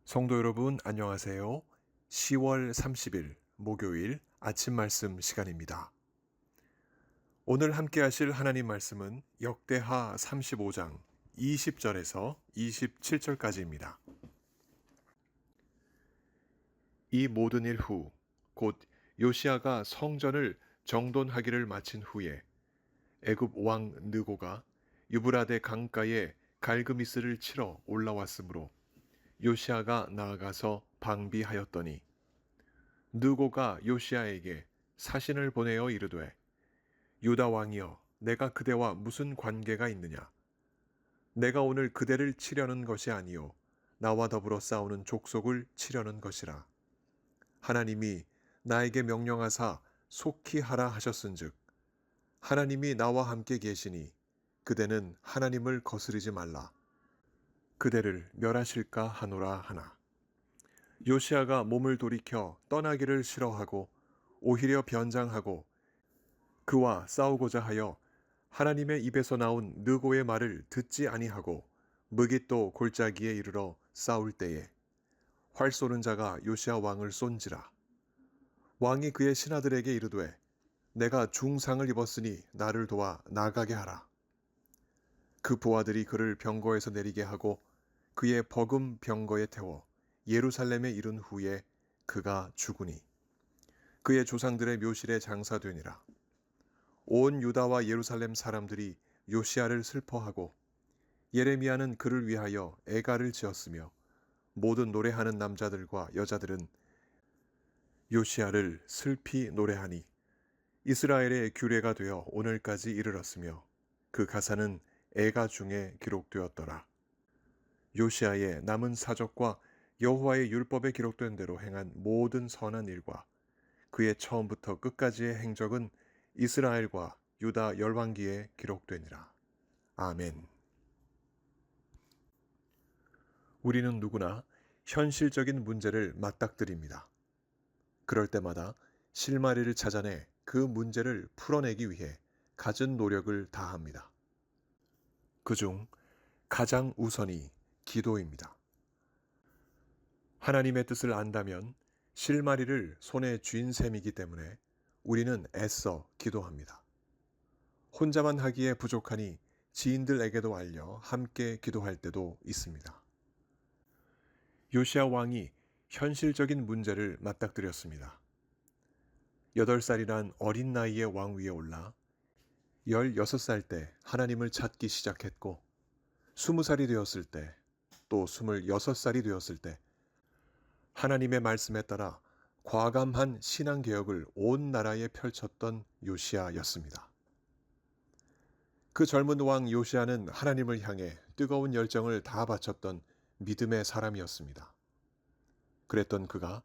성도 여러분, 안녕하세요. 10월 30일 목요일 아침 말씀 시간입니다. 오늘 함께 하실 하나님 말씀은 역대하 35장 20절에서 27절까지입니다. 이 모든 일 후, 곧 요시아가 성전을 정돈하기를 마친 후에 애굽 왕 느고가 유브라데 강가에 갈그미스를 치러 올라왔으므로 요시아가 나아가서 방비하였더니 느고가 요시아에게 사신을 보내어 이르되 유다 왕이여 내가 그대와 무슨 관계가 있느냐 내가 오늘 그대를 치려는 것이 아니요 나와 더불어 싸우는 족속을 치려는 것이라 하나님이 나에게 명령하사 속히 하라 하셨은즉 하나님이 나와 함께 계시니 그대는 하나님을 거스르지 말라 그대를 멸하실까 하노라 하나 요시아가 몸을 돌이켜 떠나기를 싫어하고 오히려 변장하고 그와 싸우고자 하여 하나님의 입에서 나온 느고의 말을 듣지 아니하고 무깃도 골짜기에 이르러 싸울 때에 활 쏘는 자가 요시아 왕을 쏜지라 왕이 그의 신하들에게 이르되 내가 중상을 입었으니 나를 도와 나가게 하라 그 부하들이 그를 병거에서 내리게 하고 그의 버금 병거에 태워 예루살렘에 이른 후에 그가 죽으니 그의 조상들의 묘실에 장사되니라. 온 유다와 예루살렘 사람들이 요시아를 슬퍼하고 예레미야는 그를 위하여 애가를 지었으며 모든 노래하는 남자들과 여자들은 요시아를 슬피 노래하니 이스라엘의 규례가 되어 오늘까지 이르렀으며 그 가사는 애가 중에 기록되었더라. 요시아의 남은 사적과 여호와의 율법에 기록된 대로 행한 모든 선한 일과 그의 처음부터 끝까지의 행적은 이스라엘과 유다 열왕기에 기록되니라. 아멘. 우리는 누구나 현실적인 문제를 맞닥뜨립니다. 그럴 때마다 실마리를 찾아내 그 문제를 풀어내기 위해 갖은 노력을 다합니다. 그중 가장 우선이 기도입니다. 하나님의 뜻을 안다면 실마리를 손에 쥔 셈이기 때문에 우리는 애써 기도합니다. 혼자만 하기에 부족하니 지인들에게도 알려 함께 기도할 때도 있습니다. 요시아 왕이 현실적인 문제를 맞닥뜨렸습니다. 8살이란 어린 나이에 왕위에 올라 16살 때 하나님을 찾기 시작했고 20살이 되었을 때 또 26살이 되었을 때 하나님의 말씀에 따라 과감한 신앙개혁을 온 나라에 펼쳤던 요시아였습니다. 그 젊은 왕 요시아는 하나님을 향해 뜨거운 열정을 다 바쳤던 믿음의 사람이었습니다. 그랬던 그가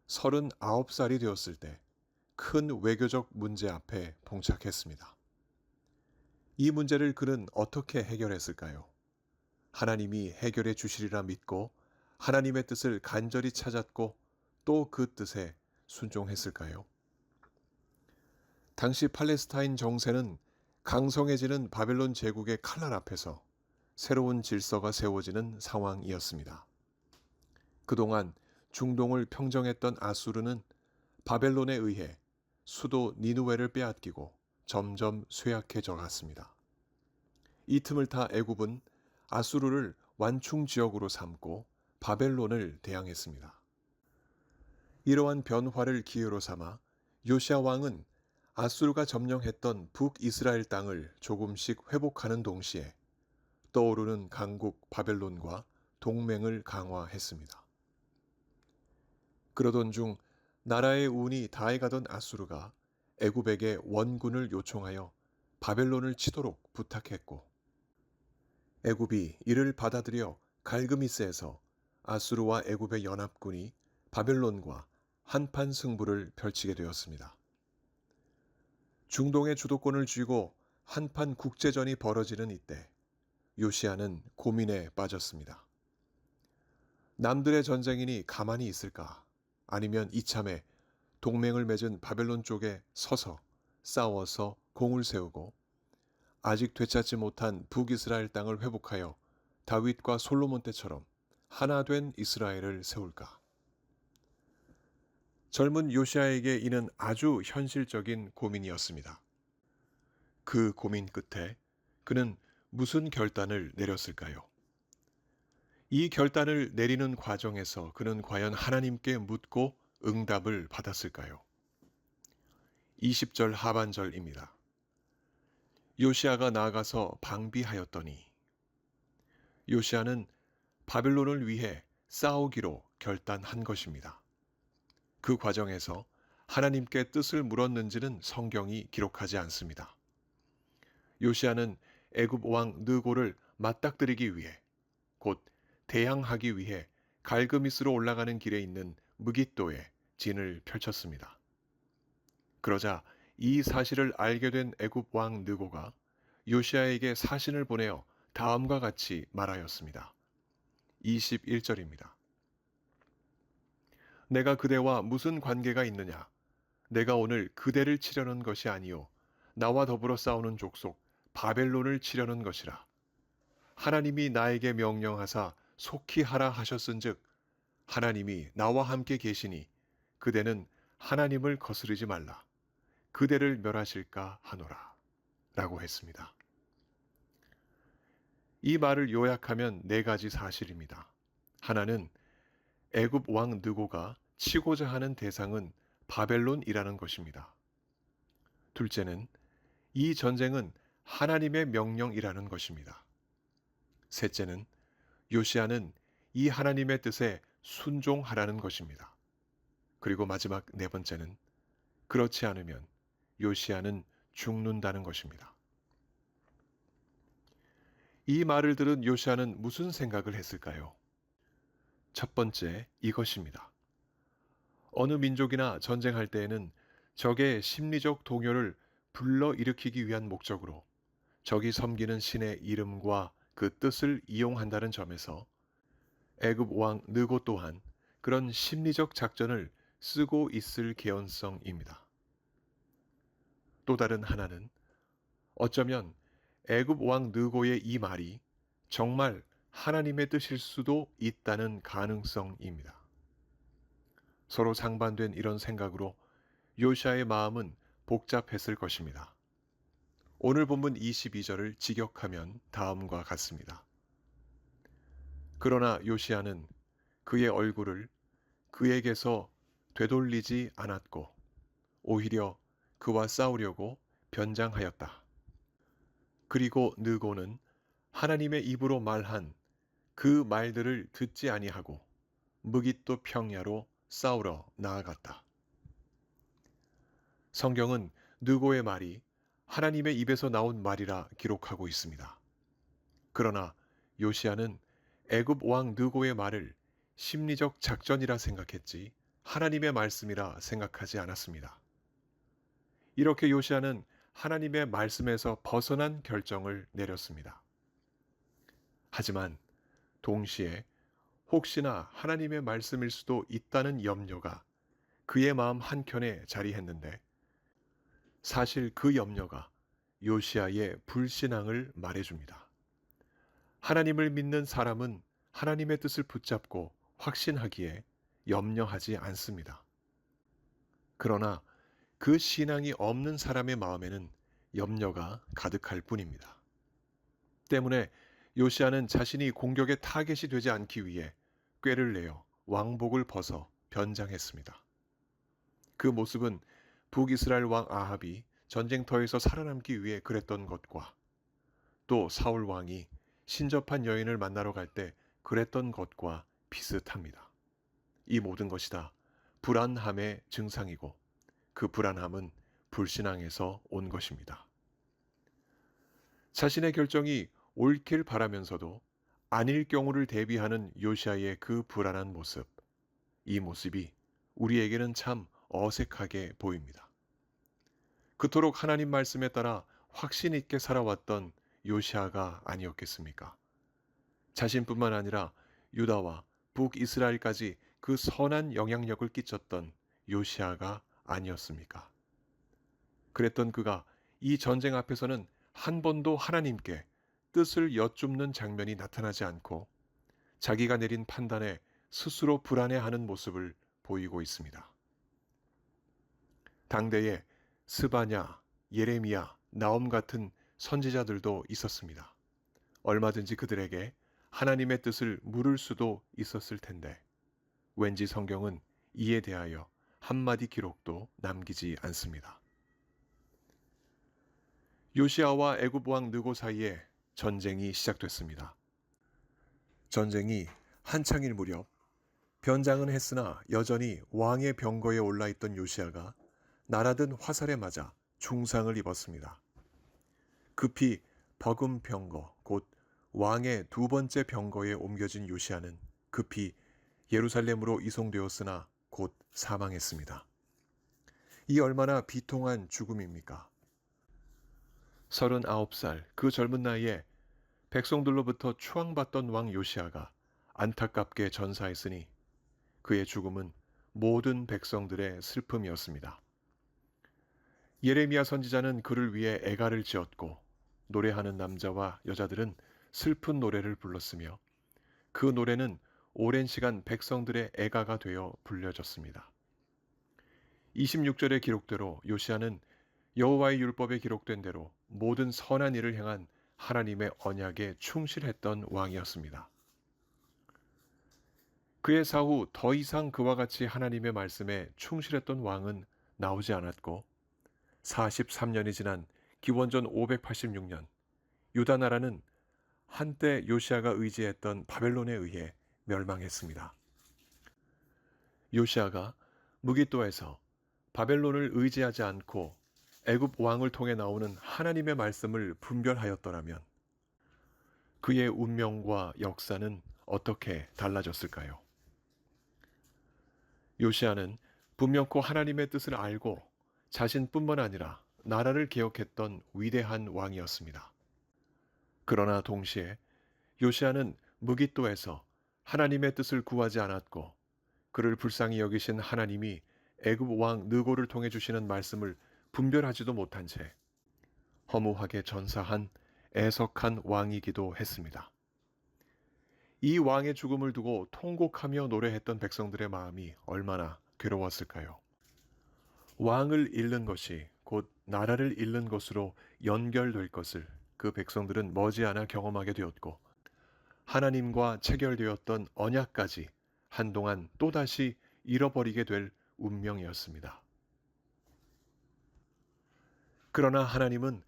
39살이 되었을 때 큰 외교적 문제 앞에 봉착했습니다. 이 문제를 그는 어떻게 해결했을까요? 하나님이 해결해 주시리라 믿고 하나님의 뜻을 간절히 찾았고 또 그 뜻에 순종했을까요? 당시 팔레스타인 정세는 강성해지는 바벨론 제국의 칼날 앞에서 새로운 질서가 세워지는 상황이었습니다. 그동안 중동을 평정했던 아수르는 바벨론에 의해 수도 니누웨를 빼앗기고 점점 쇠약해져 갔습니다. 이 틈을 타 애굽은 아수르를 완충 지역으로 삼고 바벨론을 대항했습니다. 이러한 변화를 기회로 삼아 요시아 왕은 아수르가 점령했던 북이스라엘 땅을 조금씩 회복하는 동시에 떠오르는 강국 바벨론과 동맹을 강화했습니다. 그러던 중 나라의 운이 다해가던 아수르가 애굽에게 원군을 요청하여 바벨론을 치도록 부탁했고 애굽이 이를 받아들여 갈그미스에서 아수르와 애굽의 연합군이 바벨론과 한판 승부를 펼치게 되었습니다. 중동의 주도권을 쥐고 한판 국제전이 벌어지는 이때 요시아는 고민에 빠졌습니다. 남들의 전쟁이니 가만히 있을까? 아니면 이참에 동맹을 맺은 바벨론 쪽에 서서 싸워서 공을 세우고 아직 되찾지 못한 북이스라엘 땅을 회복하여 다윗과 솔로몬 때처럼 하나 된 이스라엘을 세울까? 젊은 요시아에게 이는 아주 현실적인 고민이었습니다. 그 고민 끝에 그는 무슨 결단을 내렸을까요? 이 결단을 내리는 과정에서 그는 과연 하나님께 묻고 응답을 받았을까요? 20절 하반절입니다. 요시아가 나아가서 방비하였더니 요시아는 바벨론을 위해 싸우기로 결단한 것입니다. 그 과정에서 하나님께 뜻을 물었는지는 성경이 기록하지 않습니다. 요시아는 애굽 왕 느고를 맞닥뜨리기 위해 곧 대항하기 위해 갈그미스로 올라가는 길에 있는 무깃도에 진을 펼쳤습니다. 그러자 이 사실을 알게 된 애굽 왕 느고가 요시아에게 사신을 보내어 다음과 같이 말하였습니다. 21절입니다. 내가 그대와 무슨 관계가 있느냐? 내가 오늘 그대를 치려는 것이 아니요 나와 더불어 싸우는 족속 바벨론을 치려는 것이라. 하나님이 나에게 명령하사 속히 하라 하셨은즉 하나님이 나와 함께 계시니 그대는 하나님을 거스르지 말라. 그대를 멸하실까 하노라. 라고 했습니다. 이 말을 요약하면 네 가지 사실입니다. 하나는 애굽 왕 느고가 치고자 하는 대상은 바벨론이라는 것입니다. 둘째는 이 전쟁은 하나님의 명령이라는 것입니다. 셋째는 요시아는 이 하나님의 뜻에 순종하라는 것입니다. 그리고 마지막 네 번째는 그렇지 않으면 요시아는 죽는다는 것입니다. 이 말을 들은 요시아는 무슨 생각을 했을까요? 첫 번째, 이것입니다. 어느 민족이나 전쟁할 때에는 적의 심리적 동요를 불러일으키기 위한 목적으로 적이 섬기는 신의 이름과 그 뜻을 이용한다는 점에서 애굽 왕 느고 또한 그런 심리적 작전을 쓰고 있을 개연성입니다. 또 다른 하나는 어쩌면 애굽 왕 느고의 이 말이 정말 하나님의 뜻일 수도 있다는 가능성입니다. 서로 상반된 이런 생각으로 요시아의 마음은 복잡했을 것입니다. 오늘 본문 22절을 직역하면 다음과 같습니다. 그러나 요시아는 그의 얼굴을 그에게서 되돌리지 않았고 오히려 그와 싸우려고 변장하였다. 그리고 느고는 하나님의 입으로 말한 그 말들을 듣지 아니하고 무깃도 평야로 싸우러 나아갔다. 성경은 느고의 말이 하나님의 입에서 나온 말이라 기록하고 있습니다. 그러나 요시아는 애굽 왕 느고의 말을 심리적 작전이라 생각했지 하나님의 말씀이라 생각하지 않았습니다. 이렇게 요시아는 하나님의 말씀에서 벗어난 결정을 내렸습니다. 하지만 동시에 혹시나 하나님의 말씀일 수도 있다는 염려가 그의 마음 한켠에 자리했는데 사실 그 염려가 요시아의 불신앙을 말해줍니다. 하나님을 믿는 사람은 하나님의 뜻을 붙잡고 확신하기에 염려하지 않습니다. 그러나 그 신앙이 없는 사람의 마음에는 염려가 가득할 뿐입니다. 때문에 요시아는 자신이 공격의 타겟이 되지 않기 위해 꾀를 내어 왕복을 벗어 변장했습니다. 그 모습은 북이스라엘 왕 아합이 전쟁터에서 살아남기 위해 그랬던 것과 또 사울 왕이 신접한 여인을 만나러 갈 때 그랬던 것과 비슷합니다. 이 모든 것이 다 불안함의 증상이고 그 불안함은 불신앙에서 온 것입니다. 자신의 결정이 옳길 바라면서도 아닐 경우를 대비하는 요시아의 그 불안한 모습, 이 모습이 우리에게는 참 어색하게 보입니다. 그토록 하나님 말씀에 따라 확신 있게 살아왔던 요시아가 아니었겠습니까? 자신뿐만 아니라 유다와 북이스라엘까지 그 선한 영향력을 끼쳤던 요시아가 아니었습니까? 그랬던 그가 이 전쟁 앞에서는 한 번도 하나님께 뜻을 여쭙는 장면이 나타나지 않고 자기가 내린 판단에 스스로 불안해하는 모습을 보이고 있습니다. 당대에 스바냐, 예레미야, 나엄 같은 선지자들도 있었습니다. 얼마든지 그들에게 하나님의 뜻을 물을 수도 있었을 텐데 왠지 성경은 이에 대하여 한마디 기록도 남기지 않습니다. 요시아와 애굽 왕 느고 사이에 전쟁이 시작됐습니다. 전쟁이 한창일 무렵 변장은 했으나 여전히 왕의 병거에 올라있던 요시아가 날아든 화살에 맞아 중상을 입었습니다. 급히 버금 병거, 곧 왕의 두 번째 병거에 옮겨진 요시아는 급히 예루살렘으로 이송되었으나 곧 사망했습니다. 이 얼마나 비통한 죽음입니까? 39살 그 젊은 나이에 백성들로부터 추앙받던 왕 요시아가 안타깝게 전사했으니 그의 죽음은 모든 백성들의 슬픔이었습니다. 예레미야 선지자는 그를 위해 애가를 지었고 노래하는 남자와 여자들은 슬픈 노래를 불렀으며 그 노래는 오랜 시간 백성들의 애가가 되어 불려졌습니다. 26절의 기록대로 요시아는 여호와의 율법에 기록된 대로 모든 선한 일을 행한 하나님의 언약에 충실했던 왕이었습니다. 그의 사후 더 이상 그와 같이 하나님의 말씀에 충실했던 왕은 나오지 않았고 43년이 지난 기원전 586년 유다 나라는 한때 요시아가 의지했던 바벨론에 의해 멸망했습니다. 요시아가 무깃도에서 바벨론을 의지하지 않고 애굽 왕을 통해 나오는 하나님의 말씀을 분별하였더라면 그의 운명과 역사는 어떻게 달라졌을까요? 요시아는 분명코 하나님의 뜻을 알고 자신뿐만 아니라 나라를 개혁했던 위대한 왕이었습니다. 그러나 동시에 요시아는 무깃도에서 하나님의 뜻을 구하지 않았고 그를 불쌍히 여기신 하나님이 애굽 왕 느고를 통해 주시는 말씀을 분별하지도 못한 채 허무하게 전사한 애석한 왕이기도 했습니다. 이 왕의 죽음을 두고 통곡하며 노래했던 백성들의 마음이 얼마나 괴로웠을까요? 왕을 잃는 것이 곧 나라를 잃는 것으로 연결될 것을 그 백성들은 머지않아 경험하게 되었고 하나님과 체결되었던 언약까지 한동안 또다시 잃어버리게 될 운명이었습니다. 그러나 하나님은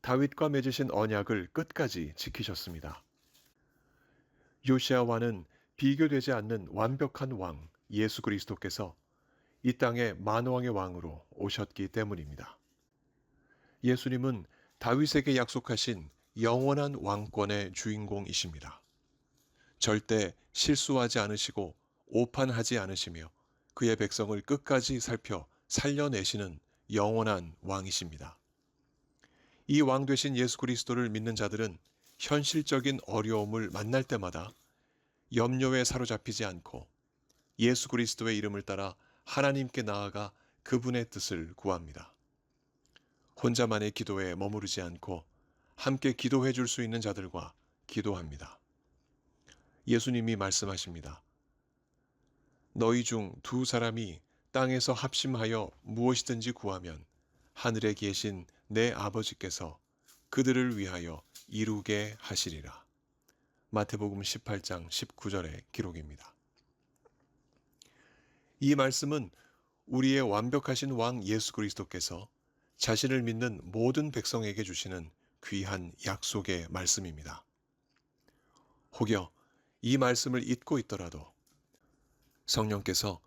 다윗과 맺으신 언약을 끝까지 지키셨습니다. 요시아와는 비교되지 않는 완벽한 왕 예수 그리스도께서 이 땅의 만왕의 왕으로 오셨기 때문입니다. 예수님은 다윗에게 약속하신 영원한 왕권의 주인공이십니다. 절대 실수하지 않으시고 오판하지 않으시며 그의 백성을 끝까지 살펴 살려내시는 영원한 왕이십니다. 이 왕 되신 예수 그리스도를 믿는 자들은 현실적인 어려움을 만날 때마다 염려에 사로잡히지 않고 예수 그리스도의 이름을 따라 하나님께 나아가 그분의 뜻을 구합니다. 혼자만의 기도에 머무르지 않고 함께 기도해 줄 수 있는 자들과 기도합니다. 예수님이 말씀하십니다. 너희 중 두 사람이 땅에서 합심하여 무엇이든지 구하면 하늘에 계신 내 아버지께서 그들을 위하여 이루게 하시리라. 마태복음 18장 19절의 기록입니다. 이 말씀은 우리의 완벽하신 왕 예수 그리스도께서 자신을 믿는 모든 백성에게 주시는 귀한 약속의 말씀입니다. 혹여 이 말씀을 잊고 있더라도 성령께서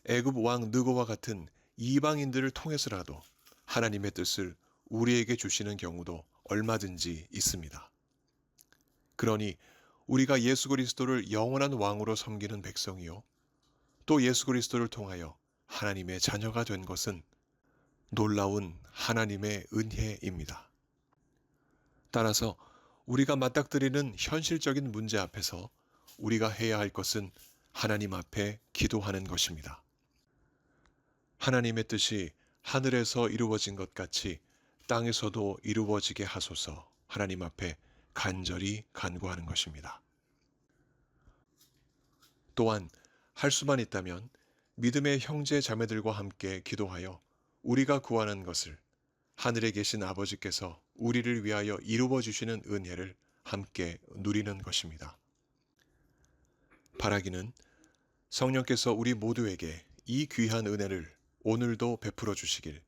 애굽 왕 느고와 같은 이방인들을 통해서라도 하나님의 뜻을 우리에게 주시는 경우도 얼마든지 있습니다. 그러니 우리가 예수 그리스도를 영원한 왕으로 섬기는 백성이요 또 예수 그리스도를 통하여 하나님의 자녀가 된 것은 놀라운 하나님의 은혜입니다. 따라서 우리가 맞닥뜨리는 현실적인 문제 앞에서 우리가 해야 할 것은 하나님 앞에 기도하는 것입니다. 하나님의 뜻이 하늘에서 이루어진 것 같이 땅에서도 이루어지게 하소서 하나님 앞에 간절히 간구하는 것입니다. 또한 할 수만 있다면 믿음의 형제 자매들과 함께 기도하여 우리가 구하는 것을 하늘에 계신 아버지께서 우리를 위하여 이루어 주시는 은혜를 함께 누리는 것입니다. 바라기는 성령께서 우리 모두에게 이 귀한 은혜를 오늘도 베풀어 주시길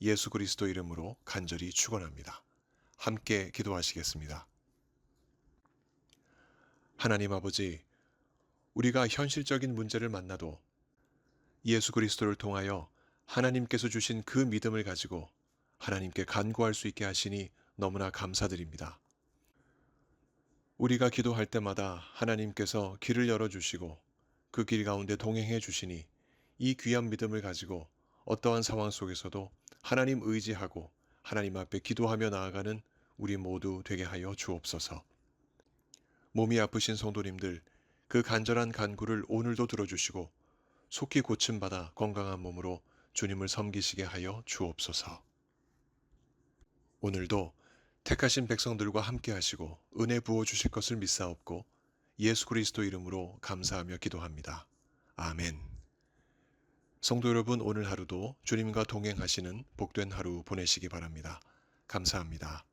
예수 그리스도 이름으로 간절히 축원합니다. 함께 기도하시겠습니다. 하나님 아버지, 우리가 현실적인 문제를 만나도 예수 그리스도를 통하여 하나님께서 주신 그 믿음을 가지고 하나님께 간구할 수 있게 하시니 너무나 감사드립니다. 우리가 기도할 때마다 하나님께서 길을 열어주시고 그 길 가운데 동행해 주시니 이 귀한 믿음을 가지고 어떠한 상황 속에서도 하나님 의지하고 하나님 앞에 기도하며 나아가는 우리 모두 되게 하여 주옵소서. 몸이 아프신 성도님들, 그 간절한 간구를 오늘도 들어주시고 속히 고침받아 건강한 몸으로 주님을 섬기시게 하여 주옵소서. 오늘도 택하신 백성들과 함께 하시고 은혜 부어 주실 것을 믿사옵고 예수 그리스도 이름으로 감사하며 기도합니다. 아멘. 성도 여러분, 오늘 하루도 주님과 동행하시는 복된 하루 보내시기 바랍니다. 감사합니다.